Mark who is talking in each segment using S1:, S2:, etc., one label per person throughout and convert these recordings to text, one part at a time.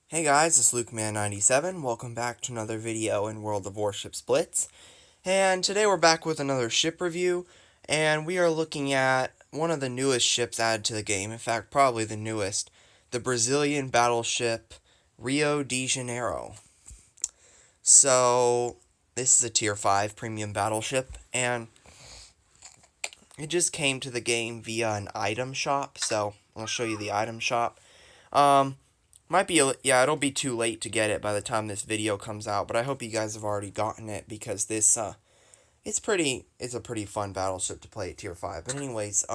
S1: Hey guys, it's LukeMan97. Welcome back to another video in World of Warships Blitz. And today we're back with another ship review, and we are looking at one of the newest ships added to the game. In fact, probably the newest, the Brazilian battleship Rio de Janeiro. So, this is a Tier 5 premium battleship, and it just came to the game via an item shop, so I'll show you the item shop. Might be, it'll be too late to get it by the time this video comes out, but I hope you guys have already gotten it, because this, it's a pretty fun battleship to play at Tier 5. But anyways,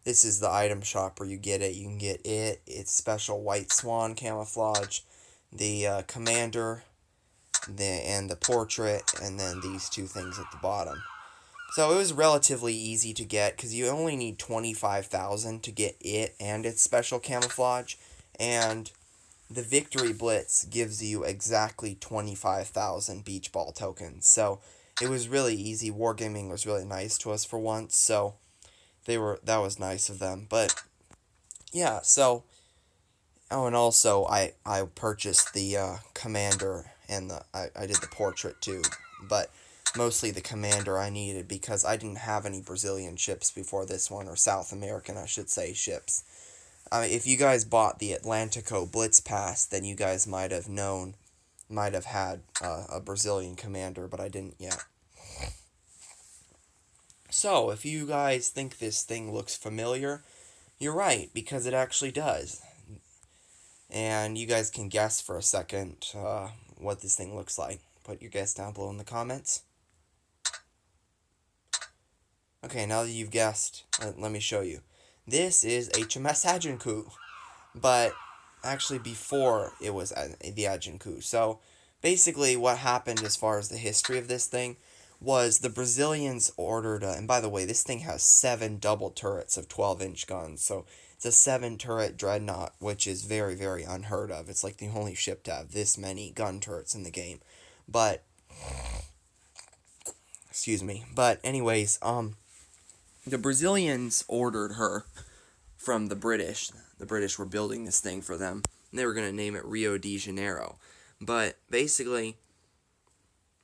S1: this is the item shop where you get it. You can get its special white swan camouflage, the commander, and the portrait, and then these two things at the bottom. So it was relatively easy to get, because you only need 25,000 to get it and its special camouflage, and the Victory Blitz gives you exactly 25,000 beach ball tokens. So it was really easy. Wargaming was really nice to us for once, so that was nice of them. But yeah, so and also I purchased the commander, and I did the portrait too, but mostly the commander I needed because I didn't have any Brazilian ships before this one, or South American, I should say, ships. If you guys bought the Atlantico Blitz Pass, then you guys might have had a Brazilian commander, but I didn't yet. So, if you guys think this thing looks familiar, you're right, because it actually does. And you guys can guess for a second what this thing looks like. Put your guess down below in the comments. Okay, now that you've guessed, let me show you. This is HMS Agincourt, but actually before it was the Agincourt. So basically what happened as far as the history of this thing was the Brazilians ordered, and by the way, this thing has 7 double turrets of 12-inch guns, so it's a 7-turret dreadnought, which is very, very unheard of. It's like the only ship to have this many gun turrets in the game. But, excuse me, but anyways, the Brazilians ordered her from the British. The British were building this thing for them, and they were going to name it Rio de Janeiro. But basically,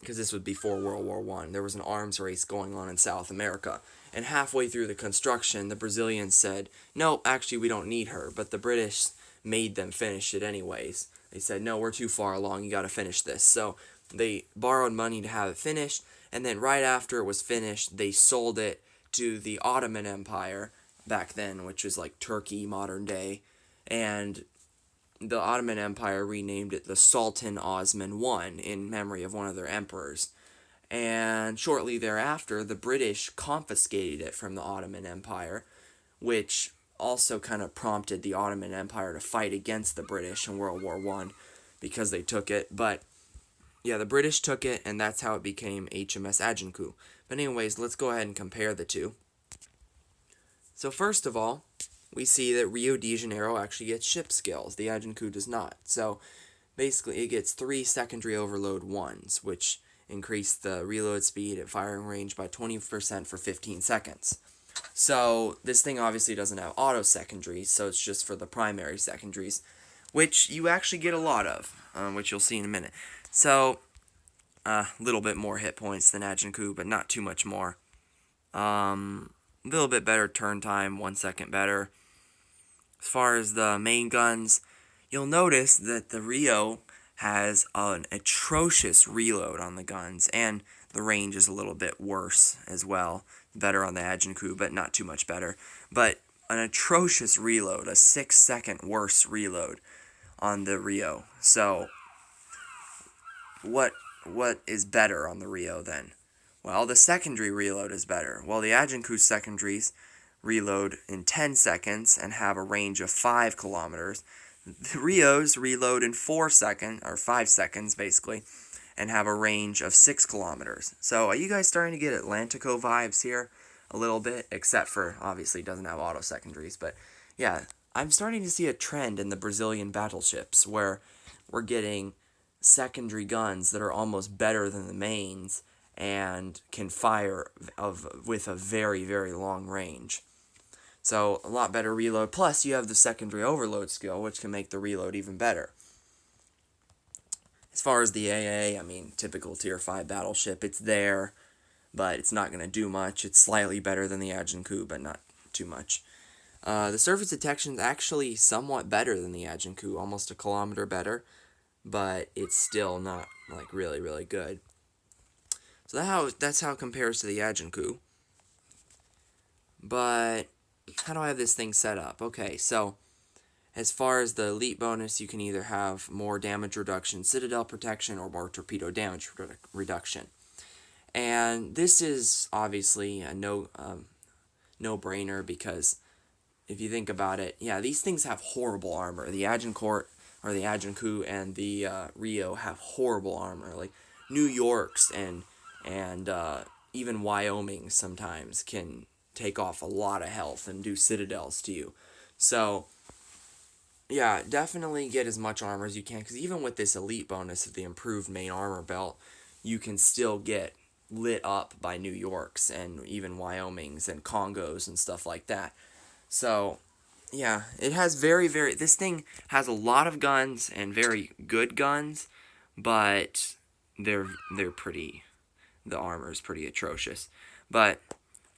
S1: because this was before World War I, there was an arms race going on in South America. And halfway through the construction, the Brazilians said, no, actually, we don't need her. But the British made them finish it anyways. They said, no, we're too far along, you got to finish this. So they borrowed money to have it finished, and then right after it was finished, they sold it to the Ottoman Empire back then, which was like Turkey modern day, and the Ottoman Empire renamed it the Sultan Osman I in memory of one of their emperors. And shortly thereafter, the British confiscated it from the Ottoman Empire, which also kind of prompted the Ottoman Empire to fight against the British in World War I because they took it. But yeah, the British took it, and that's how it became HMS Agincourt. But anyways, let's go ahead and compare the two. So first of all, we see that Rio de Janeiro actually gets ship skills. The Agincourt does not. So basically, it gets 3 secondary overload 1s, which increase the reload speed at firing range by 20% for 15 seconds. So this thing obviously doesn't have auto secondaries, so it's just for the primary secondaries, which you actually get a lot of, which you'll see in a minute. So, a little bit more hit points than Agincourt, but not too much more. A little bit better turn time, 1 second better. As far as the main guns, you'll notice that the Rio has an atrocious reload on the guns, and the range is a little bit worse as well. Better on the Agincourt, but not too much better. But an atrocious reload, a 6-second worse reload on the Rio. So what is better on the Rio then? Well, the secondary reload is better. Well, the Agincourt secondaries reload in 10 seconds and have a range of 5 kilometers. The Rios reload in 5 seconds basically, and have a range of 6 kilometers. So are you guys starting to get Atlantico vibes here a little bit? Except for, obviously, it doesn't have auto secondaries. But yeah, I'm starting to see a trend in the Brazilian battleships where we're getting secondary guns that are almost better than the mains and can fire with a very, very long range. So a lot better reload. Plus you have the secondary overload skill, which can make the reload even better. As far as the AA, I mean, typical tier 5 battleship, it's there, but it's not going to do much. It's slightly better than the Agincourt, but not too much. The surface detection is actually somewhat better than the Agincourt, almost a kilometer better, but it's still not like really, really good. So that's how it compares to the Agincourt. But how do I have this thing set up? Okay, so as far as the elite bonus, you can either have more damage reduction, citadel protection, or more torpedo damage reduction. And this is obviously a no-brainer because if you think about it, yeah, these things have horrible armor. The Agincourt and the Rio have horrible armor. Like New York's and even Wyoming sometimes can take off a lot of health and do citadels to you. So yeah, definitely get as much armor as you can, because even with this elite bonus of the improved main armor belt, you can still get lit up by New York's and even Wyoming's and Congos and stuff like that. So yeah, it has this thing has a lot of guns and very good guns, but the armor is pretty atrocious. But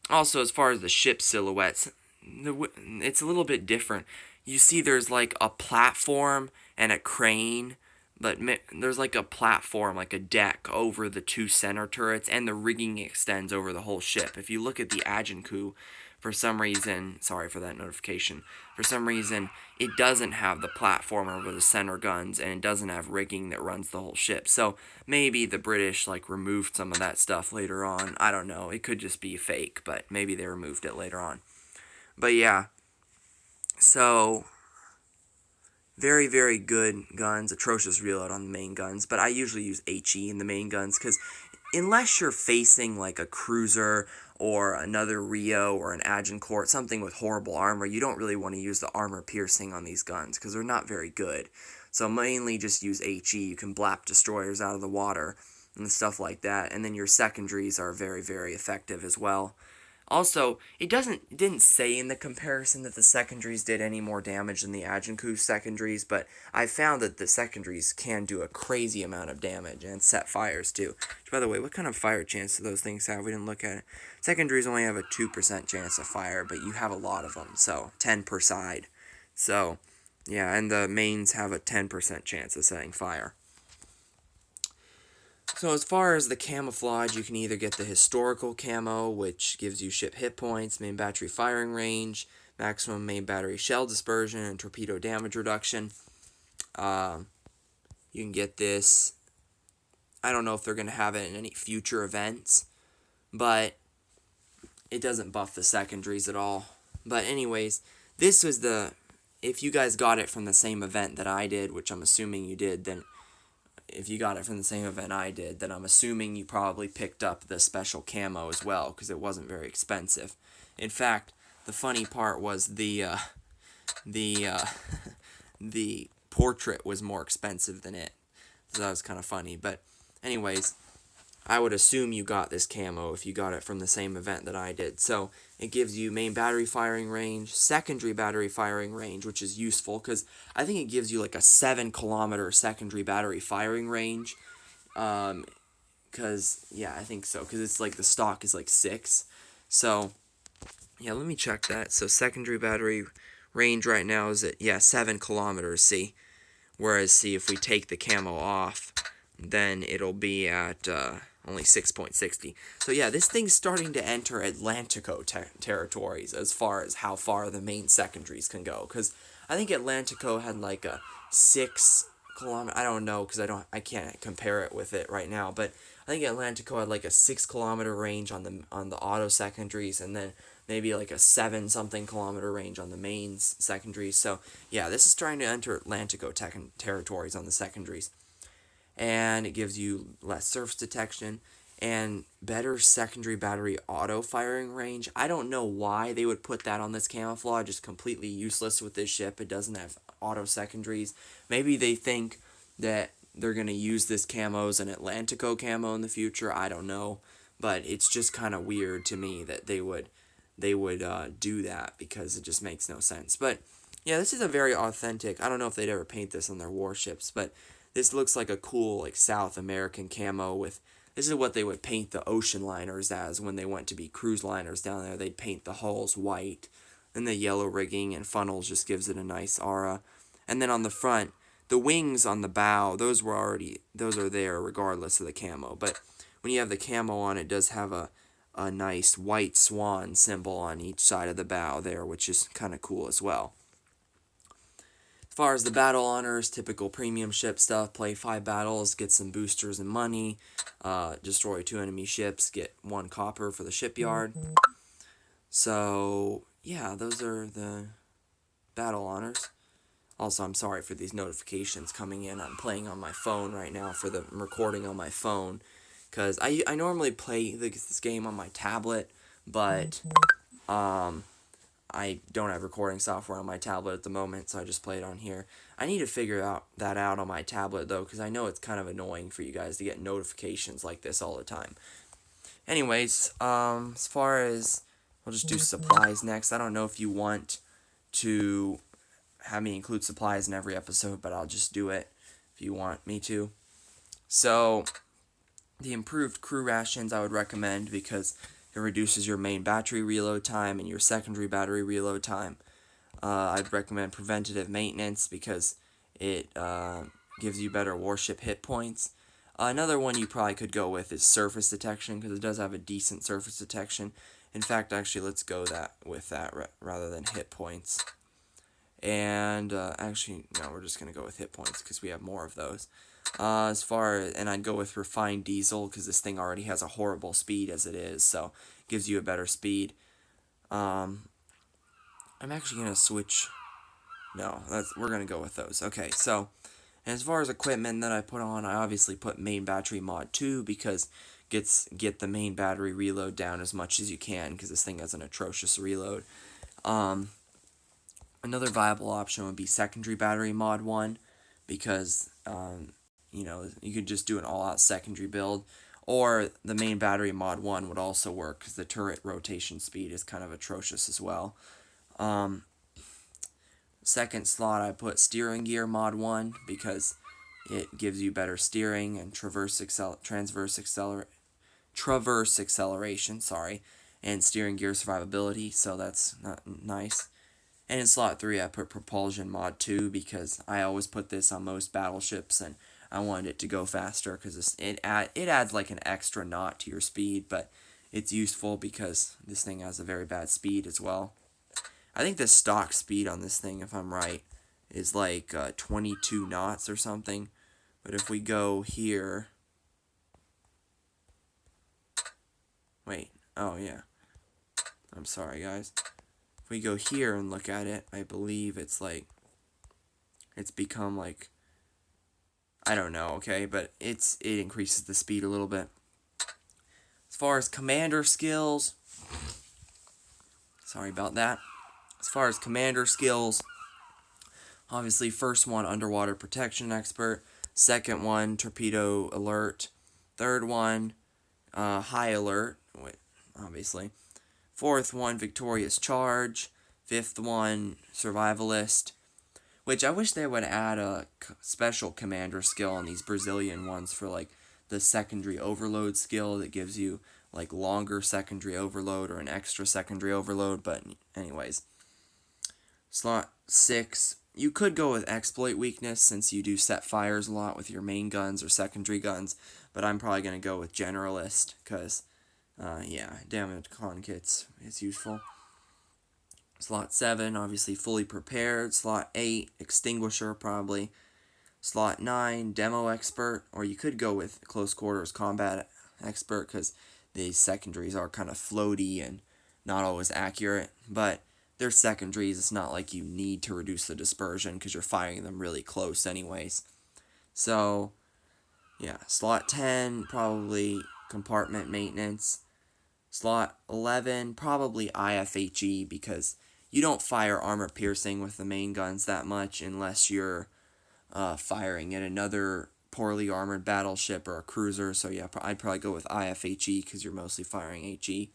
S1: also, as far as the ship silhouettes, it's a little bit different. You see there's like a platform and a crane, but there's like a platform, like a deck over the two center turrets, and the rigging extends over the whole ship. If you look at the Agincourt, for some reason, sorry for that notification, for some reason, it doesn't have the platform over the center guns, and it doesn't have rigging that runs the whole ship. So maybe the British like removed some of that stuff later on. I don't know. It could just be fake, but maybe they removed it later on. But yeah, so very, very good guns, atrocious reload on the main guns, but I usually use HE in the main guns, because unless you're facing like a cruiser or another Rio or an Agincourt, something with horrible armor, you don't really want to use the armor piercing on these guns, because they're not very good. So mainly just use HE. You can blap destroyers out of the water and stuff like that, and then your secondaries are very, very effective as well. Also, it didn't say in the comparison that the secondaries did any more damage than the Agincourt secondaries, but I found that the secondaries can do a crazy amount of damage and set fires too. Which, by the way, what kind of fire chance do those things have? We didn't look at it. Secondaries only have a 2% chance of fire, but you have a lot of them, so 10 per side. So, yeah, and the mains have a 10% chance of setting fire. So as far as the camouflage, you can either get the historical camo, which gives you ship hit points, main battery firing range, maximum main battery shell dispersion, and torpedo damage reduction. You can get this. I don't know if they're going to have it in any future events, but it doesn't buff the secondaries at all. But anyways, this was if you guys got it from the same event that I did, which I'm assuming you did, then if you got it from the same event I did, then I'm assuming you probably picked up the special camo as well, because it wasn't very expensive. In fact, the funny part was the portrait was more expensive than it. So that was kind of funny. But anyways, I would assume you got this camo if you got it from the same event that I did. So it gives you main battery firing range, secondary battery firing range, which is useful because I think it gives you like a 7-kilometer secondary battery firing range. Because, yeah, I think so. Because it's like the stock is like 6. So, yeah, let me check that. So secondary battery range right now is at, 7 kilometers, see? Whereas, see, if we take the camo off, then it'll be at only 6.60. So yeah, this thing's starting to enter Atlantico territories as far as how far the main secondaries can go. Because I think Atlantico had like a 6 kilometer. I don't know because I can't compare it with it right now. But I think Atlantico had like a 6-kilometer range on the auto secondaries, and then maybe like a 7-something kilometer range on the main secondaries. So yeah, this is trying to enter Atlantico territories on the secondaries. And it gives you less surface detection and better secondary battery auto firing range. I don't know why they would put that on this camouflage. It's completely useless with this ship. It doesn't have auto secondaries. Maybe they think that they're going to use this camo as an Atlantico camo in the future. I don't know. But it's just kind of weird to me that they would they would do that, because it just makes no sense. But yeah, this is a very authentic. I don't know if they'd ever paint this on their warships, but this looks like a cool like South American camo with. This is what they would paint the ocean liners as when they went to be cruise liners down there. They'd paint the hulls white, and the yellow rigging and funnels just gives it a nice aura. And then on the front, the wings on the bow, those are there regardless of the camo. But when you have the camo on, it does have a nice white swan symbol on each side of the bow there, which is kind of cool as well. As far as the battle honors, typical premium ship stuff: play 5 battles, get some boosters and money, destroy 2 enemy ships, get 1 copper for the shipyard. So yeah, those are the battle honors. Also, I'm sorry for these notifications coming in. I'm playing on my phone right now I'm recording on my phone, because I normally play this game on my tablet, but I don't have recording software on my tablet at the moment, so I just play it on here. I need to figure that out on my tablet, though, because I know it's kind of annoying for you guys to get notifications like this all the time. Anyways, as far as... We'll just do supplies next. I don't know if you want to have me include supplies in every episode, but I'll just do it if you want me to. So, the improved crew rations I would recommend, because it reduces your main battery reload time and your secondary battery reload time. I'd recommend preventative maintenance, because it gives you better warship hit points. Another one you probably could go with is surface detection, because it does have a decent surface detection. In fact, actually, let's go with that rather than hit points. And actually, no, we're just going to go with hit points, because we have more of those. And I'd go with refined diesel, because this thing already has a horrible speed as it is, so it gives you a better speed. I'm actually going to switch. No, we're going to go with those. Okay, so, and as far as equipment that I put on, I obviously put main battery mod 2, because get the main battery reload down as much as you can, because this thing has an atrocious reload. Another viable option would be secondary battery mod 1, because you could just do an all-out secondary build, or the main battery mod 1 would also work, because the turret rotation speed is kind of atrocious as well. Second slot, I put steering gear mod 1, because it gives you better steering and traverse acceleration, and steering gear survivability, so that's not nice. And in slot 3, I put propulsion mod 2, because I always put this on most battleships, and I wanted it to go faster, because it adds like an extra knot to your speed, but it's useful because this thing has a very bad speed as well. I think the stock speed on this thing, if I'm right, is like 22 knots or something. But if we go here... Wait, oh yeah. I'm sorry, guys. If we go here and look at it, I believe it's become like... I don't know, okay? But it increases the speed a little bit. As far as commander skills... Sorry about that. As far as commander skills, obviously first one, underwater protection expert. Second one, torpedo alert. Third one, high alert, obviously. Fourth one, victorious charge. Fifth one, survivalist. Which I wish they would add a special commander skill on these Brazilian ones for like the secondary overload skill that gives you like longer secondary overload or an extra secondary overload. But anyways. Slot 6, you could go with exploit weakness, since you do set fires a lot with your main guns or secondary guns, but I'm probably going to go with generalist, because, yeah, damage con kits is useful. Slot 7, obviously fully prepared. Slot 8, extinguisher probably. Slot 9, demo expert, or you could go with close quarters combat expert, because these secondaries are kind of floaty and not always accurate, but they're secondaries. It's not like you need to reduce the dispersion, because you're firing them really close anyways. So, yeah, slot 10, probably compartment maintenance. Slot 11, probably IFHE, because you don't fire armor piercing with the main guns that much unless you're firing at another poorly armored battleship or a cruiser. So yeah, I'd probably go with IFHE, because you're mostly firing HE.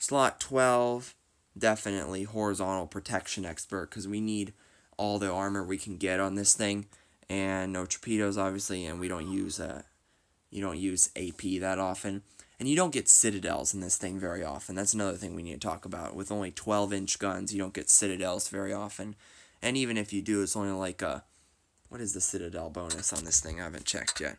S1: Slot 12, definitely horizontal protection expert, because we need all the armor we can get on this thing, and no torpedoes, obviously, and we don't use AP that often. And you don't get citadels in this thing very often. That's another thing we need to talk about. With only 12-inch guns, you don't get citadels very often. And even if you do, it's only like a... What is the citadel bonus on this thing? I haven't checked yet.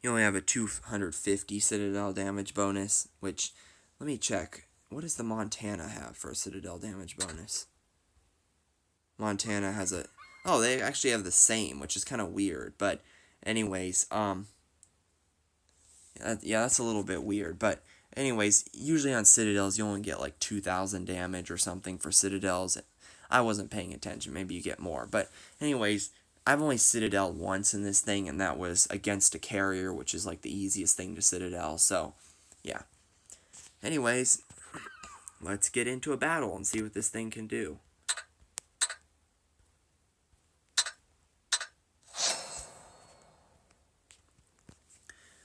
S1: You only have a 250 citadel damage bonus, which... Let me check. What does the Montana have for a citadel damage bonus? Montana has a... Oh, they actually have the same, which is kind of weird. But anyways, yeah, that's a little bit weird, but anyways, usually on Citadels, you only get like 2,000 damage or something for Citadels. I wasn't paying attention, maybe you get more, but anyways, I've only Citadel once in this thing, and that was against a carrier, which is like the easiest thing to Citadel, so, yeah. Anyways, let's get into a battle and see what this thing can do.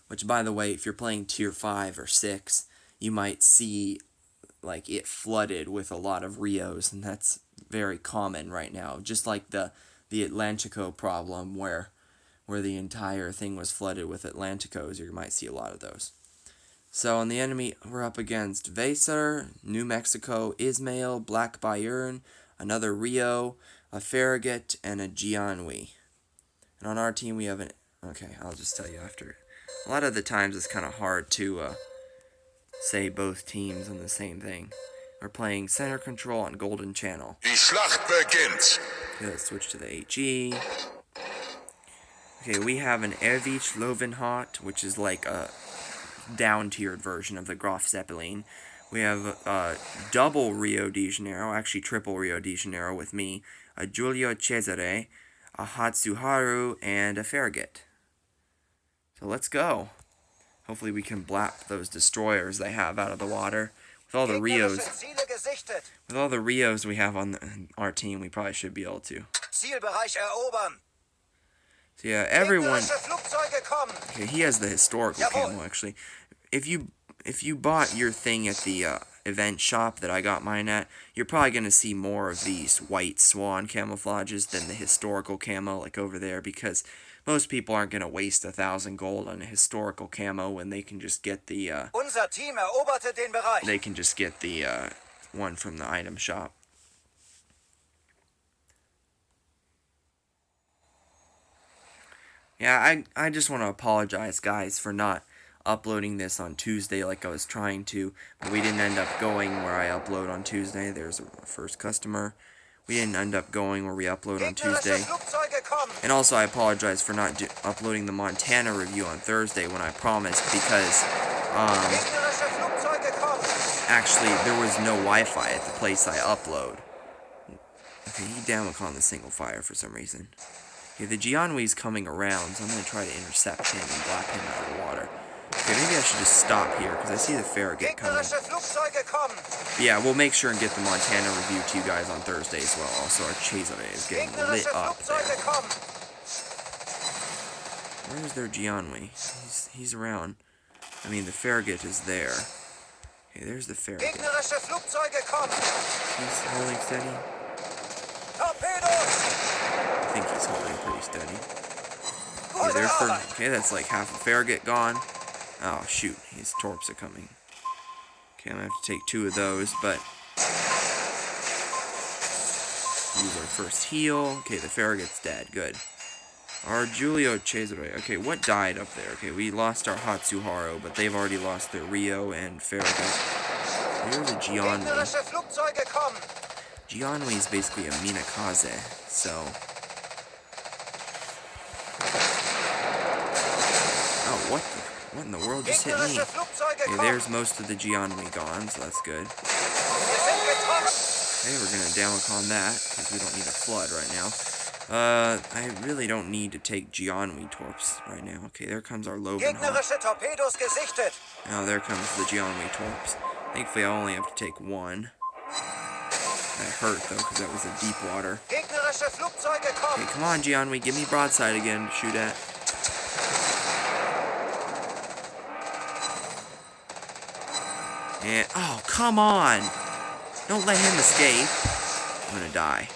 S1: Which, by the way, if you're playing Tier 5 or 6, you might see, like, it flooded with a lot of Rios, and that's very common right now. Just like the Atlantico problem, where the entire thing was flooded with Atlanticos, you might see a lot of those. So, on the enemy, we're up against Vassar, New Mexico, Ismail, Black Bayern, another Rio, a Farragut, and a Gianwi. And on our team, we have an... Okay, I'll just tell you after... A lot of the times it's kind of hard to say both teams on the same thing. We're playing Center Control on Golden Channel.
S2: Die Schlacht beginnt.
S1: Okay, let's switch to the HE. Okay, we have an Erwich Lovenhot, which is like a down-tiered version of the Graf Zeppelin. We have a double Rio de Janeiro, actually triple Rio de Janeiro with me, a Giulio Cesare, a Hatsuharu, and a Farragut. So let's go. Hopefully we can blap those destroyers they have out of the water. With all the Rios we have on our team, we probably should be able to. So yeah, everyone... Okay, he has the historical camo, actually. If you bought your thing at the event shop that I got mine at, you're probably going to see more of these white swan camouflages than the historical camo, like over there, because... Most people aren't going to waste 1,000 gold on a historical camo when they can just get the one from the item shop. Yeah, I just want to apologize, guys, for not uploading this on Tuesday like I was trying to, but we didn't end up going where I upload on Tuesday. There's a first customer. We didn't end up going where we upload on Tuesday. And also, I apologize for not uploading the Montana review on Thursday when I promised, because, actually, there was no Wi-Fi at the place I upload. Okay, he down-con the single fire for some reason. Okay, the Gianwi's coming around, so I'm going to try to intercept him and blap him out of the water. Okay, maybe I should just stop here, because I see the Farragut coming. But yeah, we'll make sure and get the Montana review to you guys on Thursday as well. Also, our Cesare is getting lit up there. Where's their Gianwi? He's around. I mean, the Farragut is there. Okay, there's the Farragut. He's holding steady. I think he's holding pretty steady. Okay, that's like half a Farragut gone. Oh, shoot. His torps are coming. Okay, I'm going to have to take 2 of those, but... Use our first heal. Okay, the Farragut's dead. Good. Our Giulio Cesare. Okay, what died up there? Okay, we lost our Hatsuharu, but they've already lost their Rio and Farragut. Here's a Gianwi. Gianwi is basically a Minakaze, so... Oh, what in the world just hit me? Okay, there's most of the Gianwi gone, so that's good. Okay, we're gonna down-con that, because we don't need a flood right now. I really don't need to take Gianwi torps right now. Okay, there comes our Lovenhawk. Now there comes the Gianwi torps. Thankfully, I only have to take 1. That hurt, though, because that was a deep water. Okay, come on, Gianwi, give me broadside again to shoot at. And, oh, come on! Don't let him escape. I'm gonna die.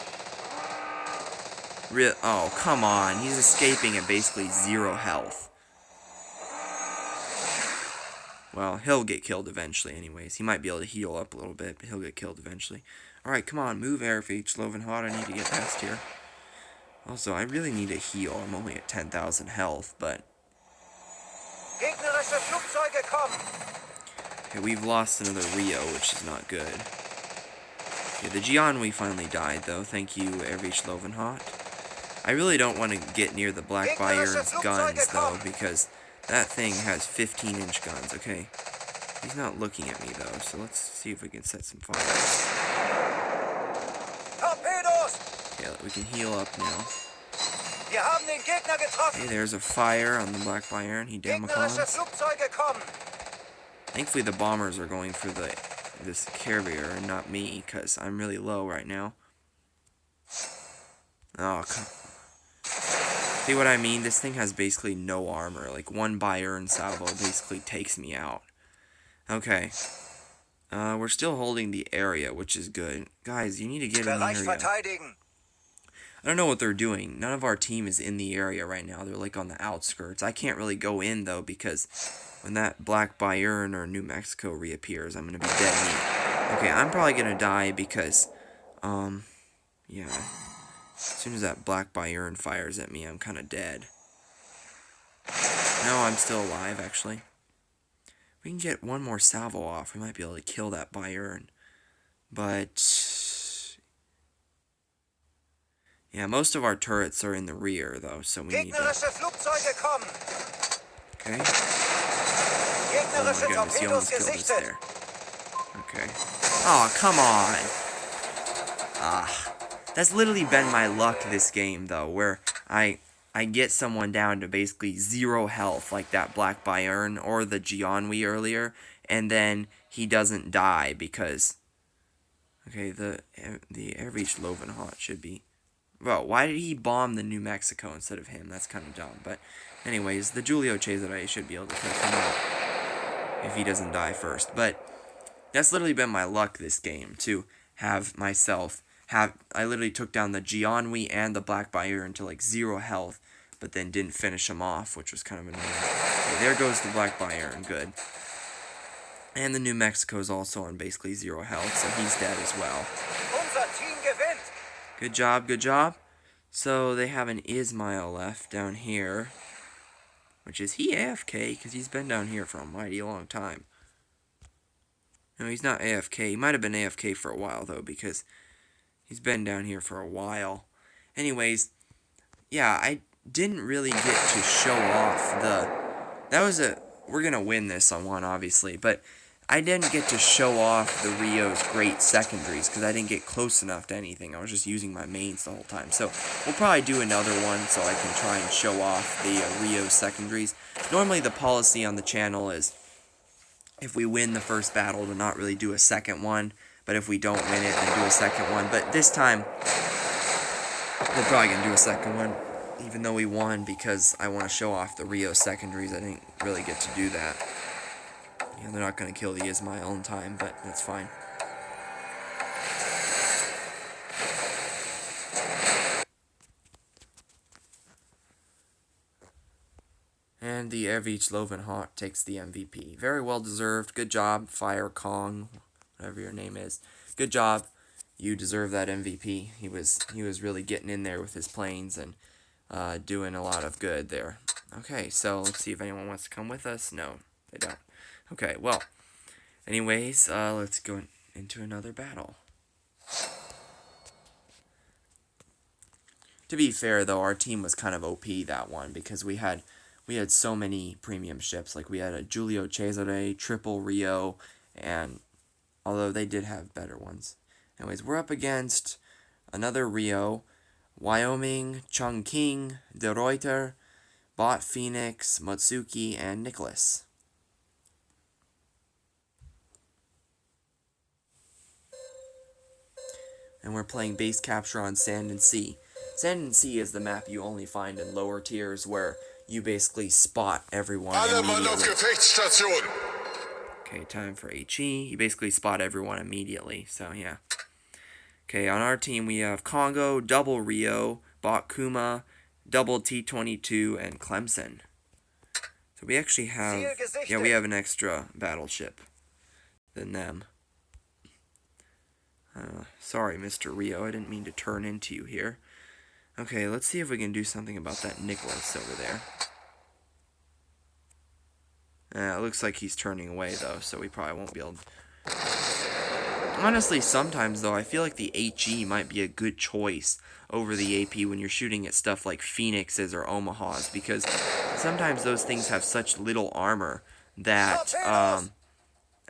S1: Oh, come on. He's escaping at basically 0 health. Well, he'll get killed eventually anyways. He might be able to heal up a little bit, but he'll get killed eventually. Alright, come on, move Airfeach, Slovenhot. I need to get past here. Also, I really need a heal. I'm only at 10,000 health, but... Okay, we've lost another Rio, which is not good. Okay, the Jianhui finally died, though. Thank you, Airfeach, Slovenhot. I really don't want to get near the Black Bayern's guns, though, because that thing has 15-inch guns, okay? He's not looking at me, though, so let's see if we can set some fires. Okay, we can heal up now. Okay, there's a fire on the Black Bayern. He damacons. Thankfully, the bombers are going for this carrier and not me, because I'm really low right now. Oh, come. See what I mean? This thing has basically no armor. Like, one Bayern salvo basically takes me out. Okay. We're still holding the area, which is good. Guys, you need to get in the area. I don't know what they're doing. None of our team is in the area right now. They're like on the outskirts. I can't really go in, though, because when that Black Bayern or New Mexico reappears, I'm going to be dead meat. Okay, I'm probably going to die because, yeah. As soon as that Black Bayern fires at me, I'm kind of dead. No, I'm still alive, actually. We can get one more salvo off. We might be able to kill that Bayern. But... yeah, most of our turrets are in the rear, though, so we need to... okay. Oh my goodness, he almost killed us there. Okay. Oh, come on! Ah. That's literally been my luck this game, though, where I get someone down to basically 0 health, like that Black Bayern or the Jianhui earlier, and then he doesn't die because... okay, the Airfeach Slovenhot should be... well, why did he bomb the New Mexico instead of him? That's kind of dumb. But anyways, the Giulio Cesare should be able to take him out if he doesn't die first. But that's literally been my luck this game, to have myself... I literally took down the Jianhui and the Black Bayern to like 0 health, but then didn't finish them off, which was kind of annoying. Okay, there goes the Black Bayern, good. And the New Mexico's also on basically 0 health, so he's dead as well. Good job, good job. So they have an Ismail left down here, which is he AFK, because he's been down here for a mighty long time. No, he's not AFK. He might have been AFK for a while, though, because... he's been down here for a while. Anyways, yeah, I didn't really get to show off the... we're going to win this on one, obviously, but I didn't get to show off the Rio's great secondaries, because I didn't get close enough to anything. I was just using my mains the whole time. So, we'll probably do another one, so I can try and show off the Rio's secondaries. Normally, the policy on the channel is, if we win the first battle, to not really do a second one. But if we don't win it, then do a second one. But this time, we're probably going to do a second one, even though we won, because I want to show off the Rio secondaries. I didn't really get to do that. Yeah, they're not going to kill the Ismail in time, but that's fine. And the Airfeach Slovenhot takes the MVP. Very well deserved. Good job, Fire Kong. Whatever your name is. Good job. You deserve that MVP. He was really getting in there with his planes and doing a lot of good there. Okay, so let's see if anyone wants to come with us. No, they don't. Okay, well, anyways, let's go into another battle. To be fair, though, our team was kind of OP that one, because we had so many premium ships. Like, we had a Giulio Cesare, triple Rio, and... although they did have better ones. Anyways, we're up against another Rio, Wyoming, Chongqing, De Ruyter, Bot Phoenix, Motsuki, and Nicholas. And we're playing base capture on Sand and Sea. Sand and Sea is the map you only find in lower tiers, where you basically spot everyone immediately. Okay, time for HE. You basically spot everyone immediately, so yeah. Okay, on our team we have Congo, double Rio, Bakuma, double T-22, and Clemson. So we actually have, yeah, we have an extra battleship than them. Sorry, Mr. Rio, I didn't mean to turn into you here. Okay, let's see if we can do something about that Nicholas over there. It looks like he's turning away, though, so we probably won't be able to... Honestly, sometimes, though, I feel like the HE might be a good choice over the AP when you're shooting at stuff like Phoenixes or Omahas, because sometimes those things have such little armor that,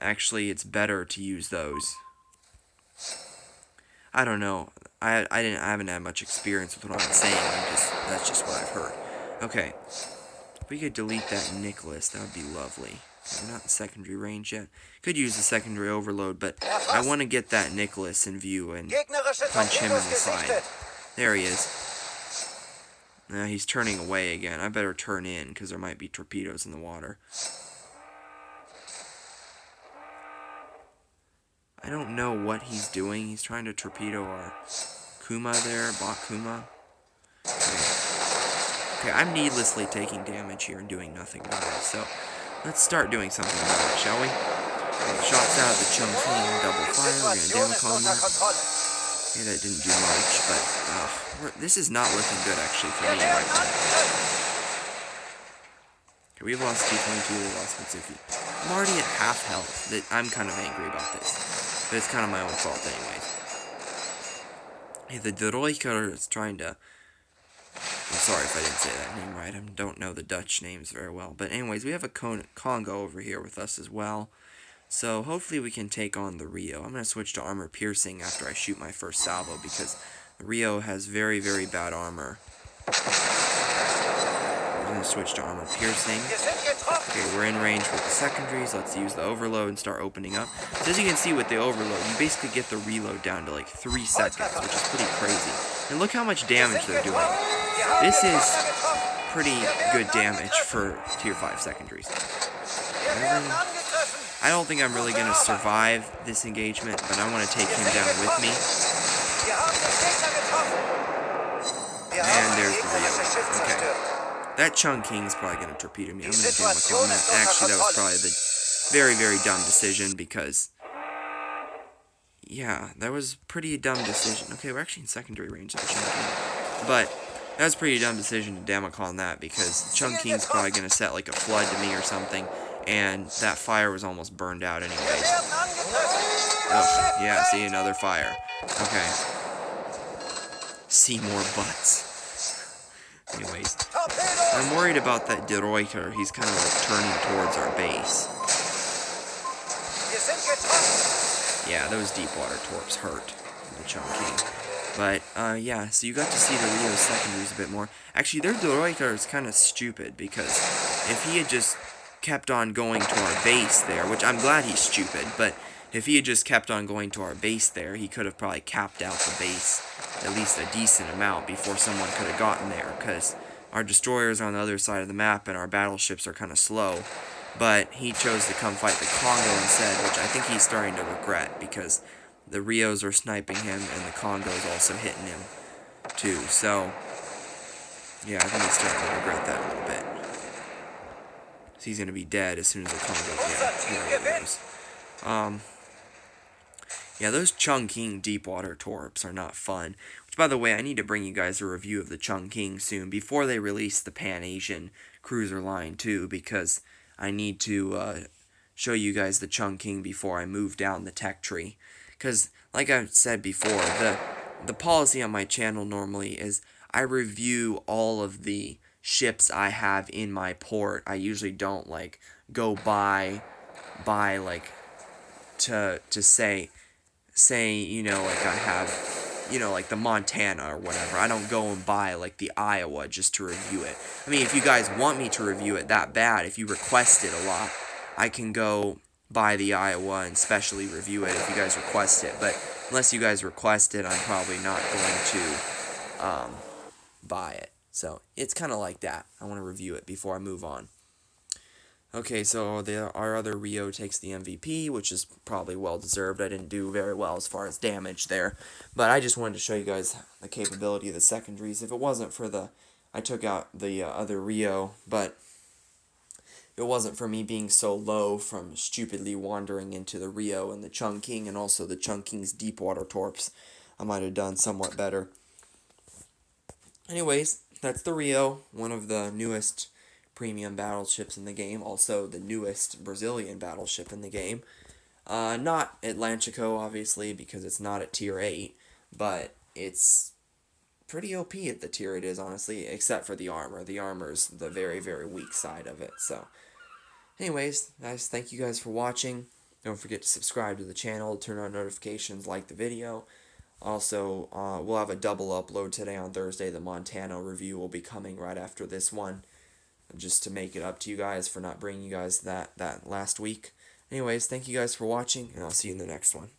S1: actually it's better to use those. I don't know. I haven't had much experience with what I'm saying. That's just what I've heard. Okay. If we could delete that Nicholas, that would be lovely. We're not in secondary range yet. Could use the secondary overload, but I want to get that Nicholas in view and punch him in the side. There he is. Now he's turning away again. I better turn in because there might be torpedoes in the water. I don't know what he's doing. He's trying to torpedo our Kuma there, Bakuma. Okay, I'm needlessly taking damage here and doing nothing about it, so let's start doing something about it, shall we? Okay, shots out of the Chongqing double fire. We're going to Damacon that. Okay, that didn't do much, but this is not looking good, actually, for me right now. Okay, we've lost T-22, we lost Mitsuki. I'm already at half health. I'm kind of angry about this, but it's kind of my own fault anyways. Hey, the Deroiker is trying to... I'm sorry if I didn't say that name right. I don't know the Dutch names very well. But anyways, we have a Congo over here with us as well. So hopefully we can take on the Rio. I'm going to switch to armor piercing after I shoot my first salvo because the Rio has very, very bad armor. I'm going to switch to armor piercing. Okay, we're in range with the secondaries. Let's use the overload and start opening up. So as you can see with the overload, you basically get the reload down to like 3 seconds, which is pretty crazy. And look how much damage they're doing. This is pretty good damage for tier 5 secondaries. I don't think I'm really going to survive this engagement, but I want to take him down with me. And there's the Rio. Okay. That Chongqing's probably going to torpedo me. I'm going to Damacon that. Actually, that was probably the very, very dumb decision because... Yeah, that was pretty dumb decision. Okay, we're actually in secondary range of Chongqing. But that was a pretty dumb decision to Damacon that because Chongqing's probably going to set like a flood to me or something. And that fire was almost burned out anyways. Oh, yeah, see, another fire. Okay. See more butts. Anyways. I'm worried about that De Ruyter. He's kind of like turning towards our base. Yeah, those deep water torps hurt the Chongqing. But, yeah, so you got to see the Rio secondaries a bit more. Actually, their De Ruyter is kind of stupid because if he had just kept on going to our base there, which I'm glad he's stupid, but if he had just kept on going to our base there, he could have probably capped out the base at least a decent amount before someone could have gotten there, because our destroyers are on the other side of the map and our battleships are kind of slow. But he chose to come fight the Congo instead, which I think he's starting to regret, because the Rios are sniping him and the Congo's also hitting him too. So, yeah, I think he's starting to regret that a little bit. So he's going to be dead as soon as the Congo, yeah, here he goes. Yeah, those Chongqing deep water torps are not fun. Which, by the way, I need to bring you guys a review of the Chongqing soon, before they release the Pan-Asian cruiser line too, because I need to show you guys the Chongqing before I move down the tech tree. Because, like I said before, the policy on my channel normally is I review all of the ships I have in my port. I usually don't, like, go by like, to say, you know, like I have, you know, like the Montana or whatever. I don't go and buy, like, the Iowa just to review it. I mean, if you guys want me to review it that bad, if you request it a lot, I can go buy the Iowa and specially review it if you guys request it. But unless you guys request it, I'm probably not going to buy it. So, it's kind of like that. I want to review it before I move on. Okay, so our other Rio takes the MVP, which is probably well-deserved. I didn't do very well as far as damage there. But I just wanted to show you guys the capability of the secondaries. If it wasn't for the... I took out the other Rio, but if it wasn't for me being so low from stupidly wandering into the Rio and the Chungking, and also the Chunking's deep water torps, I might have done somewhat better. Anyways, that's the Rio, one of the newest premium battleships in the game, also the newest Brazilian battleship in the game. Not Atlantico, obviously, because it's not at tier 8, but it's pretty OP at the tier it is, honestly, except for the armor. The armor's the very, very weak side of it, so... Anyways, guys, thank you guys for watching. Don't forget to subscribe to the channel, turn on notifications, like the video. Also, we'll have a double upload today on Thursday. The Montana review will be coming right after this one, just to make it up to you guys for not bringing you guys that last week. Anyways, thank you guys for watching, and I'll see you in the next one.